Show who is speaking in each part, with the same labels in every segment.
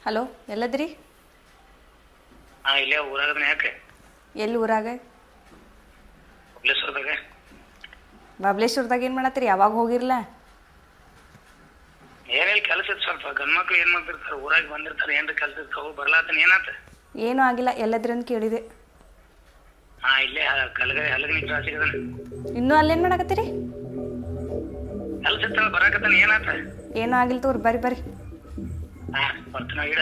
Speaker 1: Hello ಎಲ್ಲದ್ರಿ?
Speaker 2: ಇಲ್ಲೇ ಊರಾಗದನ. ಯಾಕೆ?
Speaker 1: ಎಲ್ಲಿ ಊರಾಗ?
Speaker 2: ಬಬ್ಲೇಶ್ವರದಾಗ.
Speaker 1: ಬಬ್ಲೇಶ್ವರದಾಗ ಏನು ಮಾಡತ್ತೀರಿ? ಯಾವಾಗ ಹೋಗಿರ್ಲ?
Speaker 2: ಏನಿಲ್ಲ, ಕೆಲಸ ಇತ್ತು ಸ್ವಲ್ಪ. ಗಂಡ್ಮಕ್ಳು ಏನು ಮಾಡ್ತಿರ್ತಾರೆ, ಊರಾಗ ಬಂದಿರ್ತಾರೆ, ಏನ್ರ ಕೆಲಸ ಇರ್ತಾವೆ. ಬರ್ಲಾತನ. ಏನಾತ?
Speaker 1: ಏನೂ ಆಗಿಲ್ಲ, ಎಲ್ಲದ್ರಿ ಅಂತ ಕೇಳಿದೆ.
Speaker 2: ಇಲ್ಲೇ ಹಲಗನಿ ಕ್ರಾಸಿಗದನ.
Speaker 1: ಇನ್ನೂ ಅಲ್ಲೇನು ಮಾಡಕತ್ತೀರಿ?
Speaker 2: ಕೆಲಸ ಇರ್ತಾವೆ, ಬರಾಕತ್ತಾನ. ಏನಾತ?
Speaker 1: ಏನೂ ಆಗಿಲ್ಲ ತೋರಿ, ಬರ್ರಿ ಬರ್ರಿ.
Speaker 2: ಬರ್ತಾನ ಇಡ.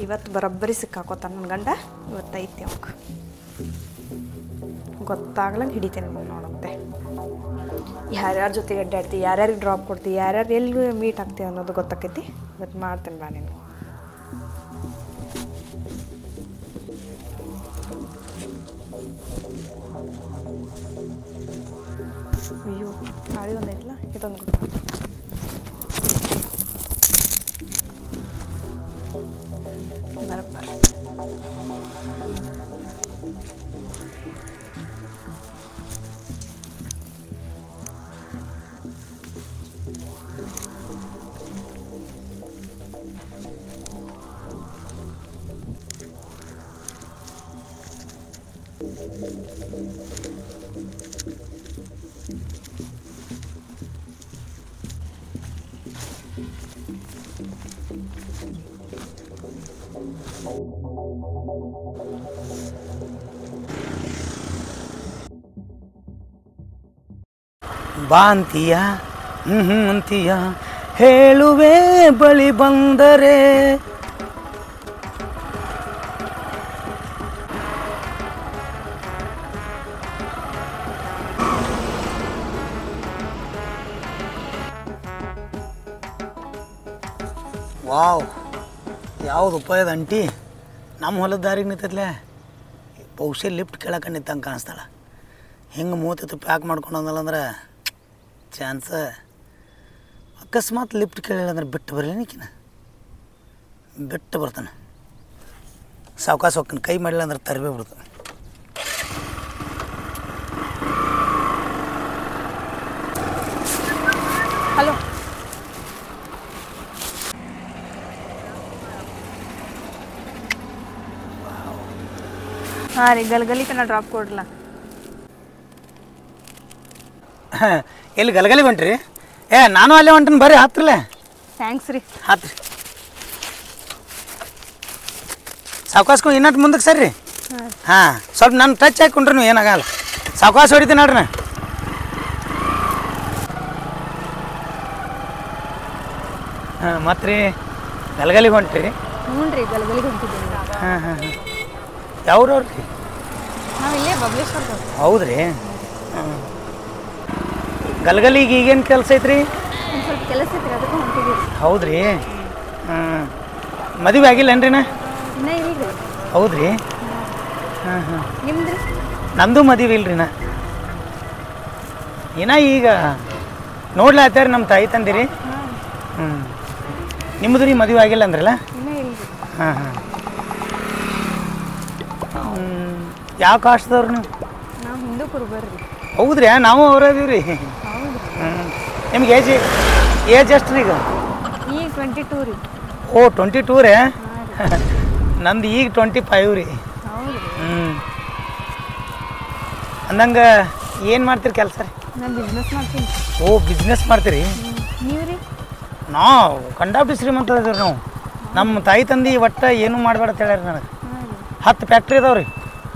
Speaker 1: ಇವತ್ತು ಬರೋಬ್ಬರಿ ಸಿಕ್ಕಾಕೋತಾನ ನನ್ನ ಗಂಡ. ಇವತ್ತೈತಿ ಅವಾಗ ಗೊತ್ತಾಗ್ಲಂಗೆ ಹಿಡಿತೇನೆ ನೋಡಂತೆ. ಯಾರ್ಯಾರ ಜೊತೆಗೆ ಅಡ್ಡಾಡ್ತಿ, ಯಾರ್ಯಾರಿಗೆ ಡ್ರಾಪ್ ಕೊಡ್ತಿ, ಯಾರ್ಯಾರು ಎಲ್ಲಿ ಮೀಟ್ ಆಗ್ತೀವಿ ಅನ್ನೋದು ಗೊತ್ತಾಕೈತಿ. ಇವತ್ತು ಮಾಡ್ತೇನೆ ಬಾ ನೀನು. ಅಯ್ಯೋ ಗಾಳಿ ಒಂದೈತಿಲ್ಲ, ಇದೊಂದು ಬರಬ್ಬರ.
Speaker 3: ಬಾ ಅಂತೀಯ, ಅಂತೀಯ, ಹೇಳುವೆ ಬಳಿ ಬಂದರೆ. ವಾವ್, ಯಾವ್ದು ಉಪಾಯದ ಅಂಟಿ ನಮ್ಮ ಹೊಲದ ದಾರಿಗೆ ನಿಂತೈತ್ಲೆ. ಬಹುಶಃ ಲಿಫ್ಟ್ ಕೆಳಕ್ಕೆ ನಿಂತಂಗೆ ಕಾಣಿಸ್ತಾಳೆ. ಹಿಂಗೆ 30 ಪ್ಯಾಕ್ ಮಾಡ್ಕೊಂಡಂದಲ್ಲ ಅಂದ್ರೆ ಚಾನ್ಸ. ಅಕಸ್ಮಾತ್ ಲಿಫ್ಟ್ ಕೇಳಿಲ್ಲ ಅಂದ್ರೆ ಬಿಟ್ಟು ಬರಲಿ ನೀಕಿನ, ಬಿಟ್ಟು ಬರ್ತಾನೆ. ಸಾವಕಾಶ ಹೋಗ್ತಾನೆ, ಕೈ ಮಾಡಿಲ್ಲ ಅಂದ್ರೆ ತರಬೇ ಬಿಡ್ತಾನೆ.
Speaker 1: ಹಲೋ, ಹಾಂ ರೀ, ಗಲ್ಗಲಿ ತನ ಡ್ರಾಪ್ ಕೊಡ್ರಲ್ಲ.
Speaker 3: ಎಲ್ಲಿ ಗಲಗಲಿ ಹೊಂಟ್ರಿ? ನಾನು ಅಲ್ಲೇ ಹೊಂಟೀನಿ, ಬರ್ರಿ ಹತ್ರಲ್ಲೇ.
Speaker 1: ಥ್ಯಾಂಕ್ಸ್ ರೀ.
Speaker 3: ಹತ್ರಿ, ಸಾವಕಾಸ್ಕೊ ಇನ್ನಟ್ಟು ಮುಂದಕ್ಕೆ ಸರ್ ರೀ. ಹಾಂ, ಸ್ವಲ್ಪ ನಾನು ಟಚ್ ಹಾಕೊಂಡ್ರಿ ನೀವು ಏನಾಗಲ್ಲ. ಸಾವಕಾಶ ಹೊಡಿತೀನಿ ನೋಡ್ರಿ. ಹಾಂ, ಮತ್ತೆ ರೀ ಗಲಗಲಿಗೆ ಹೊಂಟ್ರಿ?
Speaker 1: ಹ್ಞೂ ರೀ, ಗಲ್ಗಲಿಗೆ ಹೊಂಟಿದ್ದೀನಿ.
Speaker 3: ಹಾಂ ಹಾಂ ಹಾಂ, ಯಾವ್ರವ್ರಿ?
Speaker 1: ನಾವು ಇಲ್ಲೇ ಬಬ್ಲೇಶ್ವರದವ್ರು.
Speaker 3: ಹೌದ್ರಿ. ಹಾಂ, ಗಲಗಲಿಗೆ ಈಗೇನು ಕೆಲಸ ಐತ್ರಿ?
Speaker 1: ಒಂದು ಸ್ವಲ್ಪ ಕೆಲಸ ಐತ್ರಿ, ಅದಕ್ಕೆ ಹೊಂಟಿದ್ದೀವಿ.
Speaker 3: ಹೌದ್ರಿ. ಹಾಂ, ಮದುವೆ ಆಗಿಲ್ಲೇನ್ರಿ?
Speaker 1: ಇನ್ನೂ ಈಗ.
Speaker 3: ಹೌದ್ರಿ. ಹಾಂ ಹಾಂ,
Speaker 1: ನಿಮ್ದು?
Speaker 3: ನಂದು ಮದುವೆ ಇಲ್ರಿ. ಏನ ಈಗ ನೋಡ್ಲಾತ್ತಾರ ನಮ್ಮ ತಾಯಿ ತಂದಿರಿ. ಹ್ಞೂ, ನಿಮ್ಮದು ರೀ ಮದುವೆ ಆಗಿಲ್ಲ ಅಂದ್ರಲ್ಲ?
Speaker 1: ಇನ್ನೂ ಇಲ್ಲ.
Speaker 3: ಹಾಂ ಹಾಂ, ಯಾವ ಕಾಸ್ಟ್ದವ್ರು ನೀವು?
Speaker 1: ನಾವು ಹಿಂದೂಪುರ ಬರ್ರಿ.
Speaker 3: ಹೌದ್ರಿ, ನಾವು ಅವರದೀವಿ ರೀ.
Speaker 1: ಹೌದು.
Speaker 3: ನಿಮ್ಗೆ ಏಜ್ ಎಷ್ಟು ರೀ ಈಗ?
Speaker 1: ಈಗ 22 ರೀ.
Speaker 3: ಓ 22 ರೀ. ನಂದು ಈಗ 25 ರೀ.
Speaker 1: ಹೌದು.
Speaker 3: ಅಂದಂಗೆ ಏನು ಮಾಡ್ತೀರಿ ಕೆಲಸ ರೀ?
Speaker 1: ನಾನು ಬಿಸ್ನೆಸ್ ಮಾಡ್ತೀನಿ.
Speaker 3: ಓ ಬಿಸ್ನೆಸ್ ಮಾಡ್ತೀರಿ?
Speaker 1: ನೀವು ರೀ?
Speaker 3: ನಾವು ಕಂಡಾಪಟ್ಟಿ ಶ್ರೀಮಂತ ಇದೀವಿ ನಾವು. ನಮ್ಮ ತಾಯಿ ತಂದೆ ಒಟ್ಟು ಏನೂ ಮಾಡಬೇಡ ಅಂತ ಹೇಳ್ಯಾರ ನನಗೆ. 10 ಫ್ಯಾಕ್ಟ್ರಿ ಅದಾವೆ ರೀ.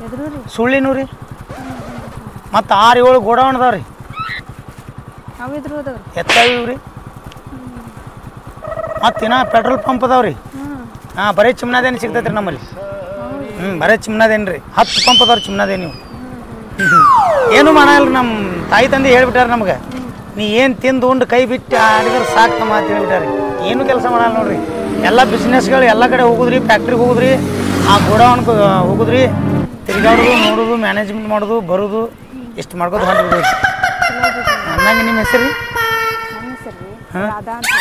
Speaker 1: ಎದ್ರು ರೀ?
Speaker 3: ಸುಳ್ಳಿನೂ ರೀ. ಮತ್ತು 6-7 ಗೋಡೌನ್ ಅದಾವೆ ರೀ.
Speaker 4: ಅವು ಇದ್ರು ಅದಾವ
Speaker 3: ಎತ್ತಾವ ರೀ. ಮತ್ತು ಇನ್ನ ಪೆಟ್ರೋಲ್ ಪಂಪ್ ಅದಾವ ರೀ. ಹಾಂ ಬರೀ ಚಿಮ್ನಾದೇನು ಸಿಗ್ತೈತೆ ರೀ ನಮ್ಮಲ್ಲಿ. ಬರೀ ಚಿಮ್ನಾದೇನು ರೀ 10 ಪಂಪ್ ಅದಾವ ರೀ ಚಿಮ್ನಾದೇನು. ನೀವು ಏನೂ ಮಾಡಲ್ಲ. ನಮ್ಮ ತಾಯಿ ತಂದೆ ಹೇಳ್ಬಿಟ್ಟಾರ ನಮ್ಗೆ ನೀ ಏನು ತಿಂದು ಉಂಡು ಕೈ ಬಿಟ್ಟು ಆಡಿದ್ರೆ ಸಾಕು ನಮ್ಮ ಮಾತು ಹೇಳ್ಬಿಟ್ಟಾರೆ. ಏನು ಕೆಲಸ ಮಾಡಲ್ಲ ನೋಡ್ರಿ. ಎಲ್ಲ ಬಿಸ್ನೆಸ್ಗಳು ಎಲ್ಲ ಕಡೆ ಹೋಗುದ್ರಿ, ಫ್ಯಾಕ್ಟ್ರಿಗೆ ಹೋಗುದ್ರಿ, ಆ ಗೋಡೌನ್ಗೆ ಹೋಗುದ್ರಿ, ತಿರುಗಾಡೋದು ನೋಡೋದು ಮ್ಯಾನೇಜ್ಮೆಂಟ್ ಮಾಡೋದು ಬರೋದು ಇಷ್ಟು ಮಾಡ್ಕೋದು ಹೊಂಟ್ಬಿಡ್ರಿ. ಅನ್ನಂಗೆ ನಿಮ್ಮ ಹೆಸರು ರೀ?
Speaker 1: ನನ್ನ ಹೆಸರು ರೀ ರಾಧಾ ಅಂತ.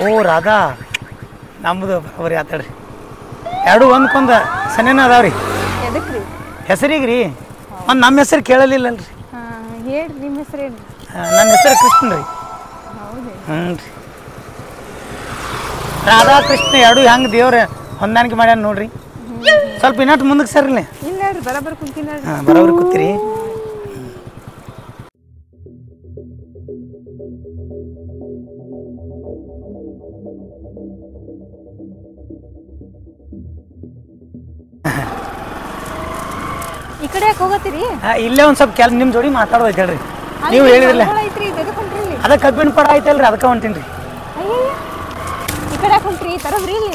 Speaker 3: ಓ ರಾಧಾ, ನಮ್ಮದು ಬರೀ ಆತಾಡ್ರಿ. ಎರಡು ಒಂದ್ಕೊಂದು ಸನೇನ ಅದಾವ್ರಿ.
Speaker 1: ಎದಕ್ಕೆ ರೀ?
Speaker 3: ಹೆಸರಿಗೆ ರೀ. ಒಂದು ನಮ್ಮ ಹೆಸರು ಕೇಳಲಿಲ್ಲಲ್ರಿ.
Speaker 1: ಹಾಂ ಹೇಳ್ರಿ ನಿಮ್ಮ ಹೆಸರು ಏನು?
Speaker 3: ನನ್ನ ಹೆಸರು ಕೃಷ್ಣ ರೀ.
Speaker 1: ಹೌದು.
Speaker 3: ಹ್ಞೂ ರೀ. ರಾಧಾ ಕೃಷ್ಣ ಎರಡು ಹೆಂಗೆ ದೇವ್ರ ಹೊಂದಾಣಿಕೆ ಮಾಡ್ಯಾನ ನೋಡ್ರಿ. ಸ್ವಲ್ಪ ಇನ್ನಟ್ಟು ಮುಂದಕ್ಕೆ ಸರ್ಲಿ.
Speaker 1: ಇಲ್ಲ ಹೇಳ್ರಿ ಬರೋಬ್ಬರ ಕುಂತೀನಿ ಹೇಳ್ರಿ.
Speaker 3: ಹಾಂ ಬರೋವ್ರಿ ಕೂತೀರಿ.
Speaker 1: ಈ ಕಡೆ ಯಾಕೆ ಹೋಗತ್ತೀರಿ?
Speaker 3: ಇಲ್ಲೇ ಒಂದು ಸ್ವಲ್ಪ ನಿಮ್ಮ ಜೋಡಿ ಮಾತಾಡೋದೈತೆ ಹೇಳ್ರಿ. ನೀವು ಹೇಳಿದ್ರಲ್ಲ
Speaker 1: ಐತ್ರಿ ಇದಕ್ಕೆ ಹೊಂಟ್ರಿ ಇಲ್ಲಿ.
Speaker 3: ಅದ ಕಬ್ಬಿನ ಪಡ ಐತಲ್ರಿ, ಅದಕ್ಕೆ ಹೊಂಟೀನಿ ರೀ.
Speaker 1: ಅಯ್ಯಯ್ಯ ಈ ಕಡೆ ಯಾಕೆ ಹೊಂಟ್ರಿ? ತರಬ್ರಿ ಇಲ್ಲಿ.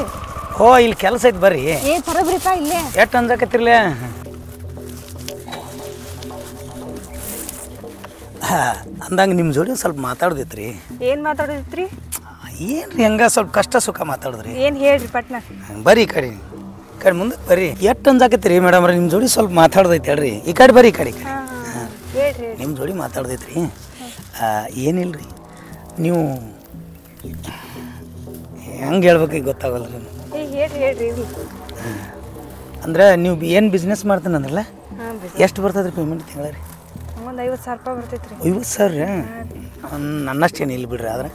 Speaker 3: ಓ ಇಲ್ಲಿ ಕೆಲಸ ಐತೆ ಬರ್ರಿ.
Speaker 1: ತರಬ್ರಿಪ್ಪ ಇಲ್ಲೇ.
Speaker 3: ಎಷ್ಟು ಅಂಜಕತ್ತಿರ್ಲ. ಅಂದಂಗೆ ನಿಮ್ಮ ಜೋಡಿ ಸ್ವಲ್ಪ ಮಾತಾಡೋದೈತ್ರಿ.
Speaker 1: ಏನು ಮಾತಾಡೋದಿತ್ರಿ?
Speaker 3: ಏನು ರೀ ಹಂಗೆ ಸ್ವಲ್ಪ ಕಷ್ಟ ಸುಖ ಮಾತಾಡಿದ್ರಿ.
Speaker 1: ಏನು ಹೇಳ್ರಿ ಪಟ್ನ.
Speaker 3: ಬರ್ರಿ ಈ ಕಡೆ ಮುಂದಕ್ಕೆ ಬರ್ರಿ. ಎಷ್ಟು ಅಂಜಾಕತ್ತೀರಿ ಮೇಡಮ್ ರೀ? ನಿಮ್ಮ ಜೋಡಿ ಸ್ವಲ್ಪ ಮಾತಾಡೋದೈತೆ ಹೇಳ್ರಿ. ಈ ಕಡೆ ಬರ್ರಿ, ಈ ಕಡೆ
Speaker 1: ಹೇಳ್ರಿ.
Speaker 3: ನಿಮ್ಮ ಜೋಡಿ ಮಾತಾಡೋದೈತ್ರಿ. ಏನಿಲ್ಲ ರೀ, ನೀವು ಹೆಂಗೆ ಹೇಳ್ಬೇಕು ಗೊತ್ತಾಗಲ್ಲ ರೀ.
Speaker 1: ಹೇಳ್ರಿ.
Speaker 3: ಅಂದ್ರೆ ನೀವು ಏನು ಬಿಸ್ನೆಸ್ ಮಾಡ್ತೀನಿ ಅಂದ್ರಲ್ಲ, ಎಷ್ಟು ಬರ್ತದೆ ರೀ ಪೇಮೆಂಟ್ ತಿಂಗಳ ರೀ?
Speaker 1: ಒಂದು 50,000 ರೂಪಾಯಿ ಬರ್ತೈತೆ ರೀ.
Speaker 3: 50,000 ರೀ? ನನ್ನಷ್ಟೇನು ಇಲ್ಲ ಬಿಡ್ರಿ. ಆದ್ರೆ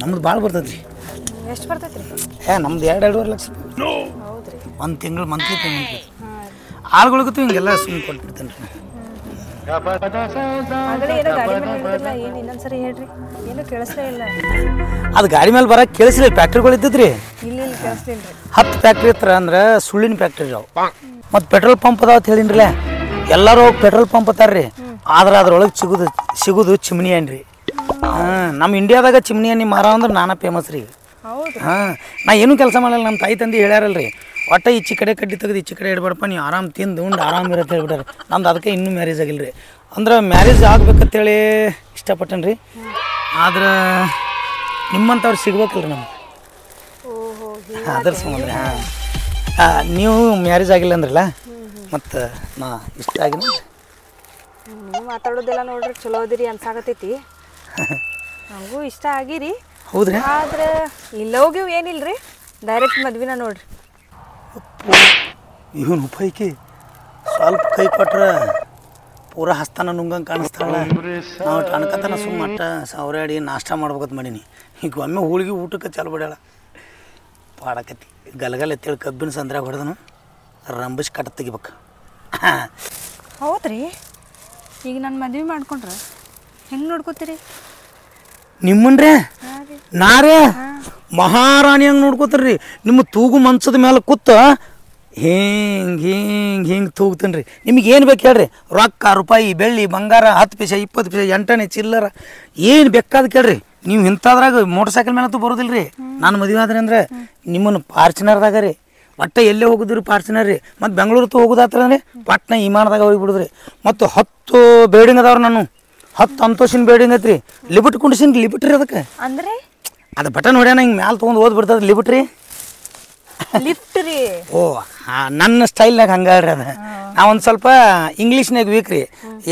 Speaker 3: ನಮ್ದು ಭಾಳ ಬರ್ತದೆ ರೀ.
Speaker 1: ಎಷ್ಟು ಬರ್ತೈತೆ ರೀ?
Speaker 3: ನಮ್ದು 2-2.5 ಲಕ್ಷ
Speaker 1: ಹೌದ್ರಿ.
Speaker 3: ಒಂದು ತಿಂಗಳು ಮಂತ್ಲಿ ಪೇಮೆಂಟ್ ರೀ. ಆಳುಗಳಿಗೂ ಹಿಂಗೆಲ್ಲ ಸುಮ್ಮನೆ ಕೊಟ್ಬಿಡ್ತೇನೆ ರೀ.
Speaker 1: ಆಗಲೇ ಏನೋ ಗಾಡಿ ಮೇಲೆ ಹೇಳಿದ್ರಲ್ಲ, ಏನು ಇನ್ನೊಂದ್ಸರಿ ಹೇಳ್ರಿ. ಏನೂ ಕೇಳಿಸ್ಲೇ ಇಲ್ಲ.
Speaker 3: ಅದು ಗಾಡಿ ಮೇಲೆ ಬರೋಕೆ ಕೇಳಿಸ್ಲಿಲ್ಲ. ಫ್ಯಾಕ್ಟ್ರಿಗಳು ಇದ್ದಿದ್ರಿ.
Speaker 1: ಇಲ್ಲಿ ಕೇಳಿಸ್ಲಿಲ್ಲ ರೀ.
Speaker 3: 10 ಫ್ಯಾಕ್ಟ್ರಿ ಇರ್ತಾರ ಅಂದ್ರೆ ಸುಳ್ಳಿನ ಫ್ಯಾಕ್ಟ್ರಿ ಅವು. ಮತ್ತು ಪೆಟ್ರೋಲ್ ಪಂಪ್ ಅದಾವ ಅಂತ ಹೇಳಿನ್ರಲ್ಲ, ಎಲ್ಲರೂ ಪೆಟ್ರೋಲ್ ಪಂಪ್ ಅತ್ತಾರ್ರಿ. ಆದ್ರೆ ಅದ್ರೊಳಗೆ ಸಿಗೋದು ಚಿಮ್ನಿ ಏನ್ರಿ. ನಮ್ಮ ಇಂಡಿಯಾದಾಗ ಚಿಮ್ನಿ ಎಣ್ಣೆ ಮಾರೋ ಅಂದ್ರೆ ನಾನಾ ಫೇಮಸ್ ರೀ. ನಾ ಏನೂ ಕೆಲಸ ಮಾಡಲ್ಲ. ನಮ್ಮ ತಾಯಿ ತಂದೆ ಹೇಳ್ಯಾರಲ್ರಿ, ಒಟ್ಟು ಈಚೆ ಕಡೆ ಕಡ್ಡಿ ತೆಗೆದು ಈಚೆ ಕಡೆ ಇಡ್ಬೇಡಪ್ಪ, ನೀವು ಆರಾಮ್ ತಿಂದು ಉಂಡು ಆರಾಮ್ ಇರತ್ತೆ ಹೇಳ್ಬಿಟ್ಟಾರೆ. ನಮ್ದು ಅದಕ್ಕೆ ಇನ್ನೂ ಮ್ಯಾರೇಜ್ ಆಗಿಲ್ಲ ರೀ. ಅಂದ್ರೆ ಮ್ಯಾರೇಜ್ ಆಗ್ಬೇಕಂತೇಳಿ ಇಷ್ಟಪಟ್ಟೇನೆ ರೀ. ಆದ್ರೆ ನಿಮ್ಮಂಥವ್ರು ಸಿಗ್ಬೇಕಲ್ರಿ ನಮ್ಗೆ. ಅದ್ರ ಸಂಬಂಧ ನೀವು ಮ್ಯಾರೇಜ್ ಆಗಿಲ್ಲ ಅಂದ್ರಲ್ಲ, ಮತ್ತು ನಾ ಇಷ್ಟ ಆಗಿನ
Speaker 1: ನೀವು ಮಾತಾಡೋದೆಲ್ಲ ನೋಡ್ರಿ ಚಲೋ ಅದಿರಿ ಅನ್ಸಾಕತೈತಿ. ನಮಗೂ ಇಷ್ಟ ಆಗಿರಿ.
Speaker 3: ಹೌದ್ರಿ?
Speaker 1: ಆದ್ರೆ ಇಲ್ಲೋಗಿವ್ ಏನಿಲ್ರಿ, ಡೈರೆಕ್ಟ್ ಮದ್ವಿನ ನೋಡ್ರಿ.
Speaker 3: ಇವನು ಉಪಯೋಗಿ ಸ್ವಲ್ಪ ಕೈ ಕೊಟ್ರೆ ಪೂರ ಹಸ್ತಾನ ನುಂಗಂಗೆ ಕಾಣಿಸ್ತಾಳ. ನಾವು ಅನ್ಕತನ ಸುಮ್ಮ ಮಟ್ಟ ಸಾವಿರಾಡಿ ನಾಷ್ಟ ಮಾಡ್ಬೇಕಂತ ಮಾಡೀನಿ. ಈಗ ಒಮ್ಮೆ ಹೋಳಿಗೆ ಊಟಕ್ಕೆ ಚಾಲು ಬಿಡ್ಯಾಳ. ಪಾಡಕತ್ತಿ ಗಲಗಲ ಎತ್ತೇಳಿ ಕಬ್ಬಿನ ಸಂದ್ರಾಗ ಹೊಡೆದನು ರಂಬಿಸಿ ಕಟ್ಟ ತೆಗಿಬೇಕು.
Speaker 1: ಹೌದ್ರಿ? ಈಗ ನಾನು ಮದ್ವೆ ಮಾಡ್ಕೊಂಡ್ರೆ ಹೆಂಗೆ ನೋಡ್ಕೋತೀರಿ?
Speaker 3: ನಿಮ್ಮನ್ರೇ ನಾರೇ ಮಹಾರಾಣಿ ಹಂಗೆ ನೋಡ್ಕೋತೀರಿ. ನಿಮ್ಮ ತೂಗು ಮಂಚದ ಮೇಲೆ ಕೂತ ಹಿಂಗೆ ತೂಗ್ತೀನಿ ರೀ. ನಿಮಗೆ ಏನು ಬೇಕು ಹೇಳ್ರಿ, ರೊಕ್ಕ ರೂಪಾಯಿ ಬೆಳ್ಳಿ ಬಂಗಾರ 10 ಪೈಸೆ 20 ಪೈಸೆ 8 ಚಿಲ್ಲರ ಏನು ಬೇಕಾದ ಕೇಳ್ರಿ. ನೀವು ಇಂಥದ್ರಾಗ ಮೋಟರ್ ಸೈಕಲ್ ಮೇಲಂತೂ ಬರೋದಿಲ್ಲ ರೀ. ನಾನು ಮದುವೆ ಆದ್ರೆ ಅಂದ್ರೆ ನಿಮ್ಮನ್ನು ಫಾರ್ಚುನರ್ದಾಗ ರೀ, ಒಟ್ಟು ಎಲ್ಲೇ ಹೋಗುದ್ರಿ ಫಾರ್ಚುನರ್ ರೀ. ಮತ್ತು ಬೆಂಗಳೂರು ಹೋಗೋದಾತ್ರಂದ್ರೆ ಪಟ್ನ ವಿಮಾನದಾಗ ಹೋಗಿಬಿಡುದ್ರಿ. ಮತ್ತು 10 ಬಿಲ್ಡಿಂಗ್ ಅದಾವ್ರಿ. ನಾನು 10 ಅಂತೋಷಿನ ಬಿಲ್ಡಿಂಗ್ ಐತ್ರಿ. ಲಿಬಿಟ್ ಕುಂಡಿಸಿನ ಲಿಬಿಟ್ ರೀ. ಅದಕ್ಕೆ
Speaker 1: ಅಂದ್ರೆ
Speaker 3: ಅದು ಬಟನ್ ಹೊಡ್ಯಾನ ಹಿಂಗೆ ಮ್ಯಾಲೆ ತೊಗೊಂಡು ಓದ್ಬಿಡ್ತದೆ ಲಿಬಿಟ್ ರೀ.
Speaker 1: ಲಿಫ್ಟ್ ರೀ.
Speaker 3: ಓ ನನ್ನ ಸ್ಟೈಲ್ನಾಗ ಹಂಗಾಡ್ರಿ ಅದು. ನಾ ಒಂದು ಸ್ವಲ್ಪ ಇಂಗ್ಲೀಷ್ನಾಗ ವೀಕ್ ರೀ.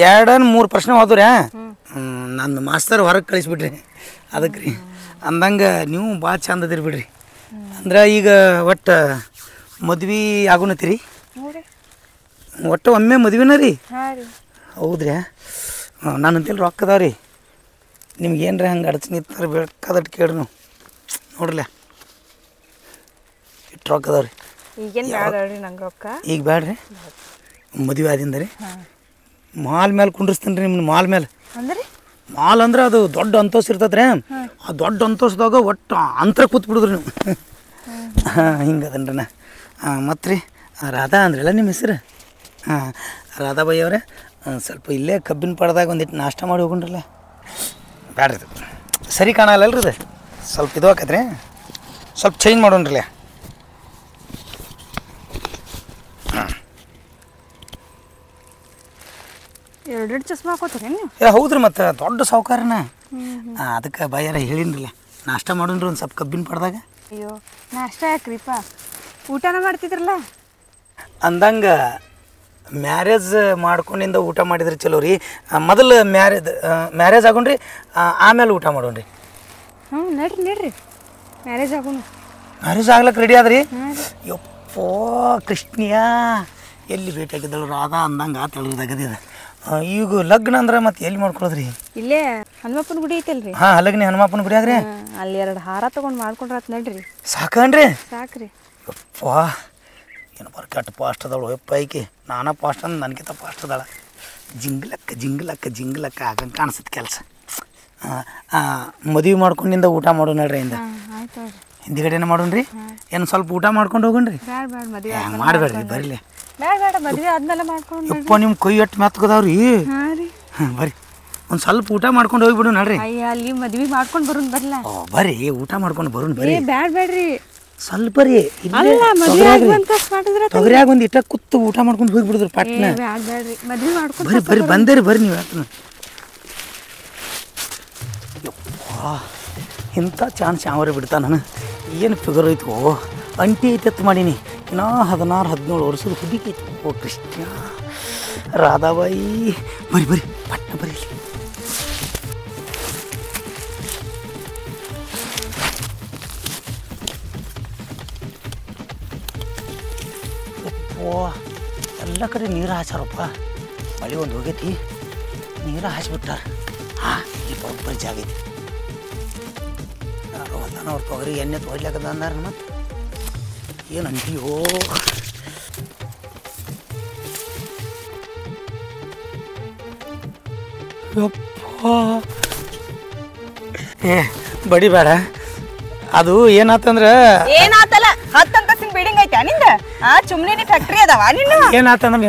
Speaker 3: 2-3 ಪ್ರಶ್ನೆ ಹೋದ್ರಿ. ನನ್ನ ಮಾಸ್ತರ್ ಹೊರಗೆ ಕಳಿಸ್ಬಿಟ್ರಿ. ಅದಕ್ಕೆ ರೀ ಅಂದಂಗೆ ನೀವು ಭಾಳ ಚಂದ ಅದಿರಿ ಬಿಡ್ರಿ. ಅಂದ್ರೆ ಈಗ ಒಟ್ಟು ಮದ್ವೆ ಆಗೋನತ್ತೀರಿ? ಒಟ್ಟು ಒಮ್ಮೆ ಮದ್ವೆನ ರೀ? ಹೌದ್ರಿ? ನಾನು ಅಂತೇಳಿ ರೊಕ್ಕ ಅದಾವ ರೀ. ನಿಮ್ಗೆ ಏನ್ರಿ ಹಂಗೆ ಅಡಚಣೆ ಇರ್ತಾರೆ ಬೇಕಾದಟ್ಟು ಕೇಳ್ರಿ. ನೀವು ನೋಡ್ರಲ್ಲ ಇಟ್ಟು ರೊಕ್ಕ ಅದಾವ ರೀ.
Speaker 1: ಈಗೇನು ಬೇಡ್ರಿ ನಂಗೆ ರೊಕ್ಕ. ಈಗ
Speaker 3: ಬೇಡ್ರಿ? ಮದುವೆ ಆದಿಂದ ರೀ ಮಾಲ್ ಮೇಲೆ ಕುಂಡ್ರಿಸ್ತೀನಿ ರೀ ನಿಮ್ಮನ್ನ. ಮಾಲ್ ಮೇಲೆ
Speaker 1: ಅಂದ್ರೆ
Speaker 3: ಮಾಲ್ ಅಂದ್ರೆ ಅದು ದೊಡ್ಡ ಅಂತೋಸ್ ಇರ್ತದ್ರಿ. ಆ ದೊಡ್ಡ ಅಂತೋಸ್ದಾಗ ಒಟ್ಟು ಅಂತರ ಕೂತ್ ಬಿಡುದ್ರಿ ನೀವು. ಹಿಂಗೆ ಅದನ್ರಿ ನಾ. ಮತ್ತು ರೀ ರಾಧಾ ಅಂದ್ರಲ್ಲ ನಿಮ್ಮ ಹೆಸರು? ರಾಧಾ ಬೈ ಅವರೇ, ಸ್ವಲ್ಪ ಇಲ್ಲೇ ಕಬ್ಬಿನ ಪಡ್ದಾಗ ಒಂದಿಟ್ಟು ನಾಷ್ಟ ಮಾಡಿ ಹೋಗೊಂಡ್ರಲ್ಲ. ಬ್ಯಾಡ್ರಿ ಇದು ಸರಿ ಕಾಣಲ್ಲಲ್ರಿ. ಇದು ಸ್ವಲ್ಪ ಇದು ಆಕತ್ರಿ, ಸ್ವಲ್ಪ ಚೇಂಜ್ ಮಾಡೋಣ್ರಲ್ಲ.
Speaker 1: ಎರಡು ಚಸ್ಮಾ ಹಾಕೋತೀರಿ ನೀವು?
Speaker 3: ಹೌದ್ರಿ, ಮತ್ತು ದೊಡ್ಡ ಸಾವುಕಾರನ ಅದಕ್ಕೆ ಬಾಯಾರ ಹೇಳಿನ್ರಲ್ಲ ನಾಷ್ಟ ಮಾಡೋಣ್ರಿ ಒಂದು ಸ್ವಲ್ಪ ಕಬ್ಬಿನ ಪಡ್ದಾಗ.
Speaker 1: ಅಯ್ಯೋ ನಾಷ್ಟ ಯಾಕ್ರಿಪ್ಪ, ಊಟನ ಮಾಡ್ತಿದ್ರಲ್ಲ.
Speaker 3: ಅಂದಂಗೆ ಮ್ಯಾರೇಜ್ ಮಾಡ್ಕೊಂಡಿಂದ ಊಟ ಮಾಡಿದ್ರೆ ಚಲೋ ರೀ. ಮೊದಲು ಮ್ಯಾರೇಜ್ ಆಗೋಣ್ರಿ, ಆಮೇಲೆ ಊಟ ಮಾಡೋಣ್ರಿ.
Speaker 1: ನಡ್ರಿ ಮ್ಯಾರೇಜ್ ಆಗೋಣ.
Speaker 3: ಮ್ಯಾರೇಜ್ ಆಗ್ಲಕ್ಕೆ ರೆಡಿ ಆದ್ರಿ? ಯಪ್ಪೋ ಕೃಷ್ಣಿಯ ಎಲ್ಲಿ ಭೇಟಿಯಾಗಿದ್ದಳು ರಾಧಾ ಅಂದಂಗೆ ತೆಳಗದಾಗದಿದೆ. ಈಗ ಲಗ್ನ ಅಂದ್ರೆ ಮತ್ತೆ ಎಲ್ಲಿ ಮಾಡ್ಕೊಳ್ಳೋದ್ರಿ?
Speaker 1: ಇಲ್ಲೇ ಹನುಮಪ್ಪನ ಗುಡಿ ಐತಲ್ರಿ.
Speaker 3: ಹಾಂ ಲಗ್ನ ಹನುಮಪ್ಪನ ಗುಡಿ ಆಗ್ರಿ.
Speaker 1: ಅಲ್ಲಿ 2 ಹಾರ ತೊಗೊಂಡು ಮಾಡ್ಕೊಂಡ್ರಾತ್ ನಡ್ರಿ.
Speaker 3: ಸಾಕನ್ರಿ?
Speaker 1: ಸಾಕ್ರಿ.
Speaker 3: ಯಪ್ಪ ಏನು ಕೆಟ್ಟ ಪಾಸ್ಟ್ ಅದಾಳು ಯಪ್ಪ ಐಕಿ. ನಾನಾ ಪಾಸ್ಟ್ ಅಂದ್ರೆ ನನಗಿಂತ ಪಾಸ್ಟ್ ಅದಾಳ. ಜಿಂಗ್ಲಕ್ಕ ಆಗಂಗೆ ಕಾಣಿಸುತ್ತೆ ಕೆಲಸ. ಮದುವೆ ಮಾಡ್ಕೊಂಡಿಂದ ಊಟ ಮಾಡೋಣ ನಡ್ರಿ.
Speaker 1: ಆಯ್ತು
Speaker 3: ಹಿಂದಿಗಡೆನೇ ಮಾಡೋಣ್ರಿ. ಏನು ಸ್ವಲ್ಪ ಊಟ ಮಾಡ್ಕೊಂಡು ಹೋಗೋಣ್ರಿ?
Speaker 1: ಬೇಡ ಮದುವೆ
Speaker 3: ಮಾಡಬೇಡ್ರಿ ಬರಲಿ.
Speaker 1: ಬೇಡ ಮದುವೆ ಆದ್ಮೇಲೆ ಮಾಡ್ಕೊಂಡು.
Speaker 3: ಯಪ್ಪ ನಿಮ್ಮ ಕೈ ಎಟ್ಟು ಮೆತ್ತಗದಾವ್ರಿ. ಬರ್ರಿ ಒಂದು ಸ್ವಲ್ಪ ಊಟ ಮಾಡ್ಕೊಂಡು ಹೋಗ್ಬಿಡು ನಡ್ರಿ.
Speaker 1: ಅಯ್ಯ ಅಲ್ಲಿ ಮದ್ವೆ ಮಾಡ್ಕೊಂಡು ಬರೋಣ ಬರ್ಲ.
Speaker 3: ಬರ್ರಿ ಊಟ ಮಾಡ್ಕೊಂಡು ಬರೋಣ ಬರ್ರಿ.
Speaker 1: ಬೇಡ್ರಿ
Speaker 3: ಸ್ವಲ್ಪ ರೀ ತೊಗರಿಯಾಗ ಒಂದು ಇಟ್ಟ ಕೂತು ಊಟ ಮಾಡ್ಕೊಂಡು ಹೋಗ್ಬಿಡಿದ್ರು ಪಟ್ನ.
Speaker 1: ಬೇಡ್ರಿ ಮದ್ವೆ ಮಾಡ್ಕೊಂಡು
Speaker 3: ಬರ್ರಿ ಬಂದೇರಿ ಬರ್ರಿ ನೀವು ಯಾಕೆ. ಯಪ್ಪ ಇಂಥ ಚಾನ್ಸ್ ಯಾವ್ರಿ ಬಿಡ್ತಾ ನಾನು. ಏನು ಫಿಗರ್ ಐತು, ಅಂಟಿ ಐತೆತ್ತು ಮಾಡೀನಿ. ಇನ್ನೂ 16-17 ವರ್ಷದ ಹುಡುಗಿ ಐತಿ. ಓ ಕೃಷ್ಣ ರಾಧಾಬಾಯಿ ಬರ್ರಿ ಪಟ್ನ ಬರ್ರಿ. ಓ ಎಲ್ಲ ಕಡೆ ನೀರು ಹಾಚಾರಪ್ಪ. ಮಳೆ ಒಂದು ಹೋಗೈತಿ, ನೀರು ಹಾಚ್ಬಿಟ್ಟಾರ. ಈ ಬರೋಬ್ಬರಿ ಜಾಗ ಐತಿ. ಯಾರೋ ಅದಾನ ಅವ್ರ ತೊಗರಿ ಎಣ್ಣೆ ತೊಗೊಳ್ಯಾಕದ ಅಂದಾರ. ಮತ್ತು ಏನು ಅಂಟಿಯೋ ಯಪ್ಪ. ಬಡಿಬೇಡ. ಅದು ಏನಾತಂದ್ರ
Speaker 1: ಏನಾತಲ್ಲ 10 ಅಂತಸ್ತಿನ ಬಿಲ್ಡಿಂಗ್ ಐತೆ ನಿಂದ. ಚುಮ್ನಿನಿ ಫ್ಯಾಕ್ಟರಿ ಅದಾವ ನಿನ್ನ.
Speaker 3: ಏನಾತಂದ್ರ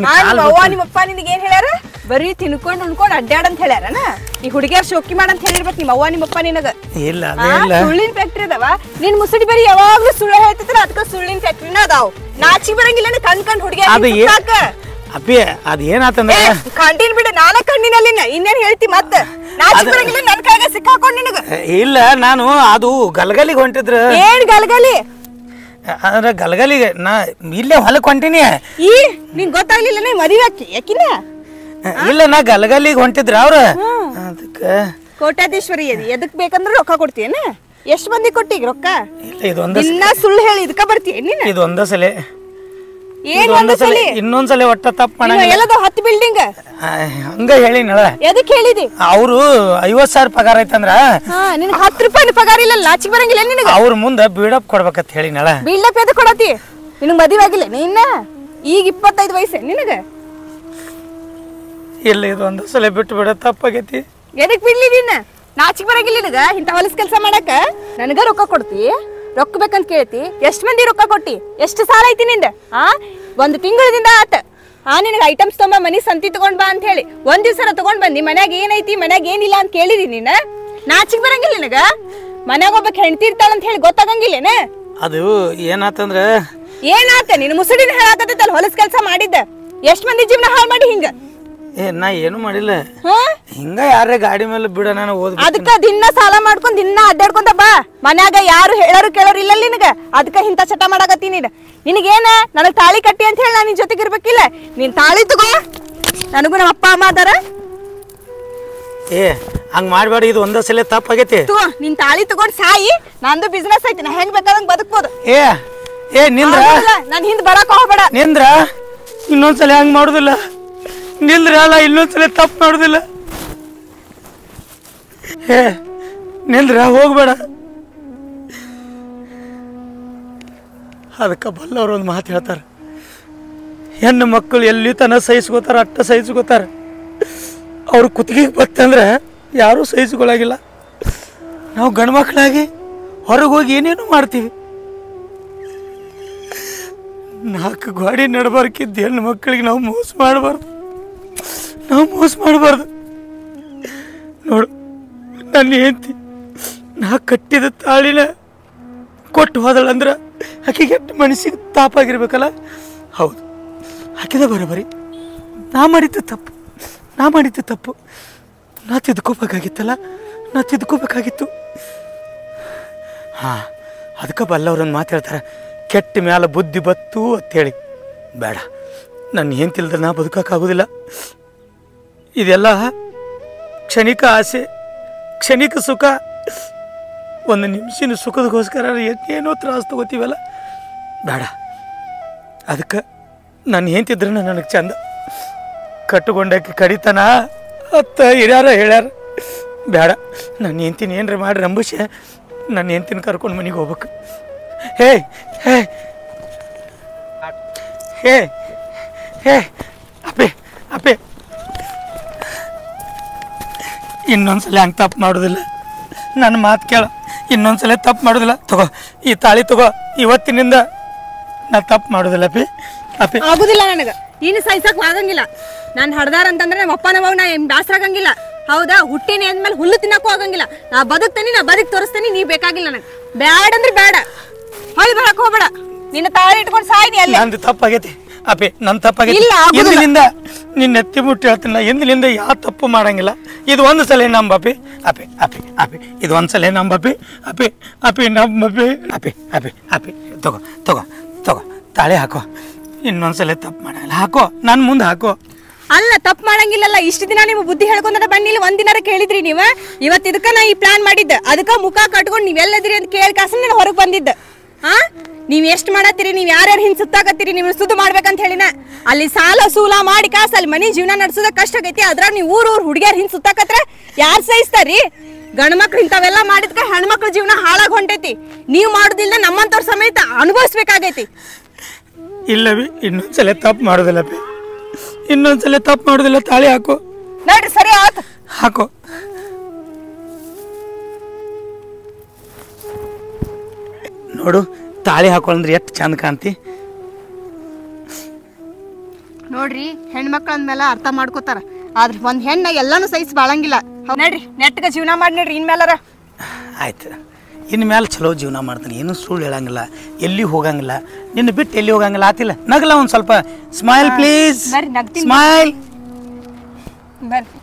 Speaker 1: ನಿಮ್ಮಪ್ಪ ನಿನಗೆ ಏನ್ ಹೇಳ್ಯಾರ? ಬರೀ ತಿನ್ಕೊಂಡು ಉಣ್ಕೊಂಡು ಅಡ್ಡಾಡ ಅಂತ ಹೇಳ್ಯಾರನ? ಈ ಹುಡುಗಿಯರ್ ಶೋಕಿ ಮಾಡಂತ ಹೇಳಿರ್ಬೇಕು ನಿಮ್ಮ ಅವ್ವ ನಿಮ್ಮಪ್ಪ ನಿನಗ.
Speaker 3: ಇಲ್ಲ
Speaker 1: ಸುಳ್ಳಿನ ಫ್ಯಾಕ್ಟರಿ ಅದಾವ. ನಿನ್ ಮುಸುಡಿ ಬರೀ ಯಾವಾಗ್ಲೂ ಸುಳ್ಳು ಹೇಳ್ತಿದ್ರ. ಅದಕ್ಕ ಸುಳ್ಳಿನ ಫ್ಯಾಕ್ಟರಿನ ಅದಾವ. ನಾಚಿ ಬರಂಗಿಲ್ಲ ಕಣ್ ಹುಡುಗಿ
Speaker 3: ಅಪ್ಪಿ. ಅದ್ ಏನಾತಂದ್ರ
Speaker 1: ಕಂಟಿನ್ ಬಿಡ. ನಾನ ಕಣ್ಣಿನಲ್ಲಿ ಇನ್ನೇನ್ ಹೇಳ್ತಿ ಮತ್ತ? ನಾಚಿ ಬರಂಗಿಲ್ಲ ನನ್ ಕೈಗೆ ಸಿಕ್ಕಾಕೊಂಡ್ ನಿನಗ.
Speaker 3: ಇಲ್ಲ ನಾನು ಅದು ಗಲ್ಗಲಿಗೆ ಹೊಂಟಿದ್ರ.
Speaker 1: ಏನ್ ಗಲ್ಗಲಿ?
Speaker 3: ಅಂದ್ರೆ ಗಲ್ಗಲಿಗೆ ನಾ ಇಲ್ಲೇ ಹೊಲಕ್ಕೆ ಹೊಂಟೀನಿ.
Speaker 1: ನಿಂಗ್ ಗೊತ್ತಾಗ್ಲಿಲ್ಲ ನೀ ಮದುವೆ ಹಾಕಿ ಯಾಕಿನ?
Speaker 3: ಇಲ್ಲ ನಾ ಗಲ್ಗಲಿಗೆ ಹೊಂಟಿದ್ರ ಅವ್ರ. ಅದಕ್ಕೆ
Speaker 1: ಕೋಟ್ಯಾಧೀಶ್ವರಿ ಎದಕ್ ಬೇಕಂದ್ರ ರೊಕ್ಕ ಕೊಡ್ತೀಯನ? ಎಷ್ಟ್ ಮಂದಿ ಕೊಟ್ಟಿಗ ರೊಕ್ಕ?
Speaker 3: ಇಲ್ಲ ಇದೊಂದ
Speaker 1: ಸುಳ್ಳು ಹೇಳಿ ಇದಕ್ಕ ಬರ್ತೀಯ ನೀನ್?
Speaker 3: ಇದೊಂದ ಸಲ.
Speaker 1: ಏನ್ ಒಂದ ಸಲ?
Speaker 3: ಇನ್ನೊಂದ್ಸಲ ಒಟ್ಟ ತಪ್ಪ
Speaker 1: ಎಲ್ಲದ 10 ಬಿಲ್ಡಿಂಗ್
Speaker 3: ಹಂಗ ಹೇಳಿನಳ.
Speaker 1: ಎದಕ್ ಹೇಳಿದಿ?
Speaker 3: ಅವ್ರು 50,000 ಪಗಾರ ಐತಂದ್ರ
Speaker 1: ನಿನ್ 10 ರೂಪಾಯಿ ಪಗಾರ ಇಲ್ಲ. ನಾಚಿಕ್ ಬರಂಗಿಲ್ಲ ನಿನಗ?
Speaker 3: ಅವ್ರ ಮುಂದ ಬಿಲ್ಡಪ್ ಕೊಡ್ಬೇಕಂತ ಹೇಳಿನಳ.
Speaker 1: ಬಿಲ್ಡಪ್ ಎದಕ್ ಕೊಡತಿ? ನಿನಗ್ ಮದುವೆ ಆಗಿಲ್ಲ ನಿನ್ನ? ಈಗ 25 ವಯಸ್ಸು ನಿನಗ?
Speaker 3: ಇಲ್ಲ ಇದೊಂದ ಸಲ ಬಿಟ್ಟು ಬಿಡ ತಪ್ಪಾಗೈತಿ.
Speaker 1: ಎದಕ್ ಬಿಡ್ಲಿ ನಿನ್ನ? ನಾಚಿಕ್ ಬರಂಗಿಲ್ಲ ನಿನಗ ಇಂತ ಹೊಲಸ್ ಕೆಲಸ ಮಾಡಕ? ನನಗ ರೊಕ್ಕ ಕೊಡ್ತಿ? ರೊಕ್ಕ ಬೇಕಂತ ಕೇಳ್ತಿ? ಎಷ್ಟ್ ಮಂದಿ ರೊಕ್ಕ ಕೊಟ್ಟಿ? ಎಷ್ಟು ಸಾಲ ಐತಿ ನಿಂದ? 1 ತಿಂಗಳದಿಂದ ಆತ. ನಿನಗೆ ಐಟಮ್ಸ್ ತೊಂಬ ಮನಿ ಸಂತಿ ತಗೊಂಡ್ ಬಾ ಅಂತ ಹೇಳಿ 1 ದಿವ್ಸ ತಗೊಂಡ್ ಬಂದಿ. ಮನ್ಯಾಗ ಏನೈತಿ ಮನ್ಯಾಗ ಏನಿಲ್ಲ ಅಂತ ಕೇಳಿದಿ ನೀನ? ನಾಚಿಕ್ ಬರಂಗಿಲ್ಲ ನಿನಗ? ಮನ್ಯಾಗ ಒಬ್ಬ ಹೆಂಡತಿ ಇರ್ತಾಳ ಅಂತ ಹೇಳಿ ಗೊತ್ತಾಗಂಗಿಲ್ಲೇನ?
Speaker 3: ಅದು ಏನಾತಂದ್ರ
Speaker 1: ಏನಾತ? ನಿನ್ ಮುಸುಡಿನ ಹೇಳಾಕತ್ತಲ್ಲ ಹೊಲಸ್ ಕೆಲಸ ಮಾಡಿದ್ದ. ಎಷ್ಟ್ ಮಂದಿ ಜೀವನ ಹಾಳು ಮಾಡಿ ಹಿಂಗ?
Speaker 3: ನಾ ಏನು ಮಾಡಿಲ್ಲ. ಹಿಂಗ ಯಾರೇ ಗಾಡಿ ಮೇಲೆ ಬಿಡ ನಾನು ಓದ್.
Speaker 1: ಅದಕ್ಕ ದಿನ ಸಾಲ ಮಾಡ್ಕೊಂಡ್ ದಿನ ಅಡ್ಡಾಡ್ಕೊಂತ ಬಾ. ಮನ್ಯಾಗ ಯಾರು ಹೇಳೋರು ಕೇಳೋರು ಇಲ್ಲ ನಿನಗ. ಅದಕ್ಕ ಇಂತ ಚಟ ಮಾಡಾಕತ್ತಿ ನೀನ್. ನಿನಗೇನ ನನಗ್ ತಾಳಿ ಕಟ್ಟಿ ಅಂತ ಹೇಳಿ ನಾನು ನಿನ್ ಜೊತೆಗೆ ಇರ್ಬೇಕಿಲ್ಲ? ನೀನ್ ತಾಳಿ ತಗೋ. ನನಗೂ ನಮ್ಮ ಅಪ್ಪ ಅಮ್ಮ ಅದಾರ.
Speaker 3: ಹಂಗ ಮಾಡ್ಬೇಡ. ಇದು ಒಂದ ಸಲ ತಪ್ಪಾಗೈತಿ.
Speaker 1: ನಿನ್ ತಾಳಿ ತಗೊಂಡ್ ಸಾಯಿ. ನಂದು ಬಿಸ್ನೆಸ್ ಐತಿ. ನಾ ಹೆಂಗ್ ಬೇಕಾದಂಗ್ ಬದುಕ್ಬೋದು.
Speaker 3: ನಿಂದ್ರ
Speaker 1: ನಾನ್ ಹಿಂದ್ ಬರಾಕ ಹೋಗ್ಬೇಡ.
Speaker 3: ನಿಂದ್ರ ಇನ್ನೊಂದ್ಸಲ ಹಂಗ ಮಾಡುದಿಲ್ಲ. ನಿಂದ್ರ ಅಲ್ಲ ಇನ್ನೊಂದ್ಸಲ ತಪ್ಪು ಮಾಡುದಿಲ್ಲ. ನಿಂದ್ರ ಹೋಗ್ಬೇಡ. ಅದಕ್ಕೆ ಬಲ್ಲವ್ರು ಒಂದು ಮಾತು ಹೇಳ್ತಾರ, ಹೆಣ್ಣು ಮಕ್ಕಳು ಎಲ್ಲಿ ತನ ಸಹಿಸ್ಕೋತಾರ ಅಟ್ಟ ಸಹಿಸ್ಕೋತಾರ. ಅವ್ರು ಕುತ್ತಿಗೆ ಬತ್ತಂದ್ರೆ ಯಾರೂ ಸಹಿಸ್ಕೊಳ್ಳಾಗಿಲ್ಲ. ನಾವು ಗಂಡು ಮಕ್ಕಳಾಗಿ ಹೊರಗೆ ಹೋಗಿ ಏನೇನು ಮಾಡ್ತೀವಿ. 4 ಗಾಡಿ ನಡಬಾರ್ಕಿದ್ದು ಹೆಣ್ಣು ಮಕ್ಕಳಿಗೆ ನಾವು ಮೋಸ ಮಾಡಬಾರ್ದು. ನೋಡು, ನನ್ನ ಹೆಂಡತಿ ನಾ ಕಟ್ಟಿದ ತಾಳಿನ ಕೊಟ್ಟು ಹೋದಳಂದ್ರೆ ಆಕೆಗೆ ಎಷ್ಟು ಮನಸ್ಸಿಗೆ ತಾಪಾಗಿರ್ಬೇಕಲ್ಲ. ಹೌದು, ಆಕೆದ ಬರೋಬರಿ. ನಾ ಮಾಡಿದ್ದು ತಪ್ಪು. ನಾ ತಿದ್ಕೋಬೇಕಾಗಿತ್ತಲ್ಲ. ನಾ ತಿದ್ಕೋಬೇಕಾಗಿತ್ತು. ಹಾಂ, ಅದಕ್ಕೆ ಬಲ್ಲವ್ರನ್ನ ಮಾತು ಹೇಳ್ತಾರೆ, ಕೆಟ್ಟ ಮ್ಯಾಲ ಬುದ್ಧಿ ಬತ್ತು ಅಂತೇಳಿ. ಬೇಡ, ನನ್ನ ಹೆಂತಿಲ್ದ್ರೆ ನಾ ಬದುಕೋಕ್ಕಾಗೋದಿಲ್ಲ. ಇದೆಲ್ಲ ಕ್ಷಣಿಕ ಆಸೆ, ಕ್ಷಣಿಕ ಸುಖ. ಒಂದು ನಿಮಿಷದ ಸುಖದಗೋಸ್ಕರ ಏನೋ ತ್ರಾಸು ತಗೋತೀವಲ್ಲ, ಬೇಡ. ಅದಕ್ಕೆ ನಾನು ಹೆಂತಿದ್ರೆ ನನಗೆ ಚಂದ. ಕಟ್ಟುಕೊಂಡಕ್ಕೆ ಕಡಿತನ ಅತ್ತ ಹಿರಿಯಾರ ಹೇಳ್ಯಾರ. ಬೇಡ, ನನ್ನ ಹೆಂತಿನ ಏನ್ರ ಮಾಡಿ ರಂಬುಷೆ ನನ್ನ ಹೆಂತಿನ ಕರ್ಕೊಂಡು ಮನೆಗೆ ಹೋಗ್ಬೇಕು. ಹೇ ಹೇ ಹೇ ಹೇ ಅಪ್ಪೆ ಅಪ್ಪೆ, ಇನ್ನೊಂದ್ಸಲ ಹಂಗೆ ತಪ್ಪು ಮಾಡೋದಿಲ್ಲ. ನನ್ನ ಮಾತು ಕೇಳ, ಇನ್ನೊಂದ್ಸಲ ತಪ್ಪು ಮಾಡೋದಿಲ್ಲ. ತಗೋ ಈ ತಾಳಿ ತಗೋ, ಇವತ್ತಿನಿಂದ ನಾ ತಪ್ಪು ಮಾಡೋದಿಲ್ಲ. ಅಪ್ಪಿ ಅಪ್ಪಿ
Speaker 1: ಆಗುದಿಲ್ಲ ನನಗೆ, ನೀನು ಸಹಿಸಕ್ ಆಗಂಗಿಲ್ಲ. ನಾನು ಹಡ್ದಾರ ಅಂತಂದ್ರೆ ನಮ್ಮ ಅಪ್ಪ ನಮ್ಮವಾಗ ನಾ ಬ್ಯಾಸರ ಆಗಂಗಿಲ್ಲ. ಹೌದಾ, ಹುಟ್ಟಿನಿ ಅಂದ್ಮೇಲೆ ಹುಲ್ಲು ತಿನ್ನಕ್ಕೂ ಆಗಂಗಿಲ್ಲ. ನಾ ಬದುಕ್ತೇನೆ, ನಾ ಬದುಕ್ ತೋರಿಸ್ತೇನೆ, ನೀ ಬೇಕಾಗಿಲ್ಲ ನನಗೆ. ಬ್ಯಾಡ ಅಂದ್ರೆ ಬೇಡ, ಹೊಳಿ ಬರಕ್ ಹೋಗ್ಬೇಡ. ನಿನ್ನ ತಾಳಿ ಇಟ್ಕೊಂಡು ಸಾಯ್ನಿ ಅಲ್ಲಿ.
Speaker 3: ನಂದು ತಪ್ಪಾಗೈತಿ ಅಪ್ಪಿ, ನನ್ನ ತಪ್ಪಾಗೈತಿ.
Speaker 1: ಇಲ್ಲ, ಆಗುದಿಲ್ಲ.
Speaker 3: ಎಂದಿನಿಂದ ನಿನ್ನ ಎತ್ತಿ ಮುಟ್ಟಿ ಹೇಳ್ತೀನಿ, ಎಂದಿನಿಂದ ಯಾವ ತಪ್ಪು ಮಾಡಂಗಿಲ್ಲ. ಇದು ಒಂದು ಸಲ ನಂಬಪ್ಪಿ. ಅಪ್ಪಿ ಅಪ್ಪಿ ಅಪ್ಪಿ, ಇದು ಒಂದು ಸಲ ನಂಬಪ್ಪಿ. ಅಪ್ಪಿ ಅಪ್ಪಿ ನಂಬಪ್ಪಿ. ಅಪ್ಪಿ ಅಪ್ಪಿ ಅಪ್ಪಿ, ತಗೋ ತಗೋ ತಗೋ, ತಾಳಿ ಹಾಕೋ. ಇನ್ನೊಂದ್ಸಲ ತಪ್ಪು ಮಾಡಂಗಿಲ್ಲ, ಹಾಕೋ, ನನ್ನ ಮುಂದೆ ಹಾಕೋ.
Speaker 1: ಅಲ್ಲ, ತಪ್ಪು ಮಾಡಂಗಿಲ್ಲಲ್ಲ. ಇಷ್ಟು ದಿನ ನೀವು ಬುದ್ಧಿ ಹೇಳ್ಕೊಂಡ ಬನ್ನಿಲ್ಲ, ಒಂದಿನಾರ ಕೇಳಿದ್ರಿ ನೀವು. ಇವತ್ತು ಇದಕ್ಕ ನಾ ಈ ಪ್ಲಾನ್ ಮಾಡಿದ್ದೆ. ಅದಕ್ಕೆ ಮುಖ ಕಟ್ಕೊಂಡು ನೀವೆಲ್ಲದಿರಿ ಅಂತ ಕೇಳಿ ಕಾಸು ನಾನು ಹೊರಗೆ ಬಂದಿದ್ದೆ. ಹಾ, ನೀವ್ ಎಷ್ಟು ಮಾಡತ್ತೀರಿ, ನೀವ್ ಯಾರ್ಯಾರು ಹಿಂಗ್ ಸುತ್ತಾಕತ್ತೀರಿ, ನೀವು ಸುದ್ದು ಮಾಡ್ಬೇಕಂತ ಹೇಳಿನ. ಅಲ್ಲಿ ಸಾಲ ಸೂಲ ಮಾಡಿ ಕಾಸು ಅಲ್ಲಿ ಮನಿ ಜೀವನ ನಡ್ಸೋದ ಕಷ್ಟ ಆಗೈತಿ. ಅದ್ರಾಗ ನೀವು ಊರು ಹುಡುಗಿಯರ್ ಹಿಂಗ್ ಸುತ್ತಾಕತ್ರ ಯಾರು ಸಹಿಸ್ತಾರಿ? ಗಂಡ್ಮಕ್ಳು ಇಂಥವೆಲ್ಲ ಮಾಡಿದ್ಕ ಹೆಣ್ಮಕ್ಳ ಜೀವನ ಹಾಳಾಗಿ ಹೊಂಟೈತಿ. ನೀವು ಮಾಡುದಿಲ್ಲ, ನಮ್ಮಂತವ್ರ ಸಮೇತ ಅನುಭವಿಸ್ಬೇಕಾಗೈತಿ.
Speaker 3: ಇಲ್ಲವಿ, ಇನ್ನೊಂದ್ಸಲ ತಪ್ಪು ಮಾಡೋದಿಲ್ಲ ಅಪ್ಪಿ, ಇನ್ನೊಂದ್ಸಲ ತಪ್ಪು ಮಾಡೋದಿಲ್ಲ. ತಾಳಿ ಹಾಕೋ.
Speaker 1: ನೋಡ್ರಿ, ಸರಿ ಆತ,
Speaker 3: ಹಾಕೋ. ನೋಡು, ತಾಳಿ ಹಾಕೊಳ್ಳಂದ್ರೆ ಎಷ್ಟು ಚಂದ ಕಾಂತಿ.
Speaker 1: ನೋಡ್ರಿ, ಹೆಣ್ಮಕ್ಳ ಅಂದ್ಮೇಲೆ ಅರ್ಥ ಮಾಡ್ಕೋತಾರ. ಆದ್ರೆ ಒಂದ್ ಹೆಣ್ಣ ಎಲ್ಲಾನು ಸಹಿಸಿ ಬಾಳಂಗಿಲ್ಲ. ನಡ್ರಿ, ನೆಟ್ಗ ಜೀವನ ಮಾಡಿ ನಡ್ರಿ ಇನ್ಮೇಲಾರ.
Speaker 3: ಆಯ್ತು, ಇನ್ಮೇಲೆ ಚಲೋ ಜೀವನ ಮಾಡ್ತಾನೆ, ಏನು ಸುಳ್ಳು ಹೇಳಂಗಿಲ್ಲ, ಎಲ್ಲಿ ಹೋಗಂಗಿಲ್ಲ, ನಿನ್ನ ಬಿಟ್ಟು ಎಲ್ಲಿ ಹೋಗಂಗಿಲ್ಲ. ಆತಿಲ್ಲ, ನಗಲ ಒಂದು ಸ್ವಲ್ಪ. ಸ್ಮೈಲ್ ಪ್ಲೀಸ್,
Speaker 1: ಬರ್ರಿ, ನಗ್ತೀನಿ
Speaker 3: ಸ್ಮೈಲ್.
Speaker 1: ಬರ್ರಿ.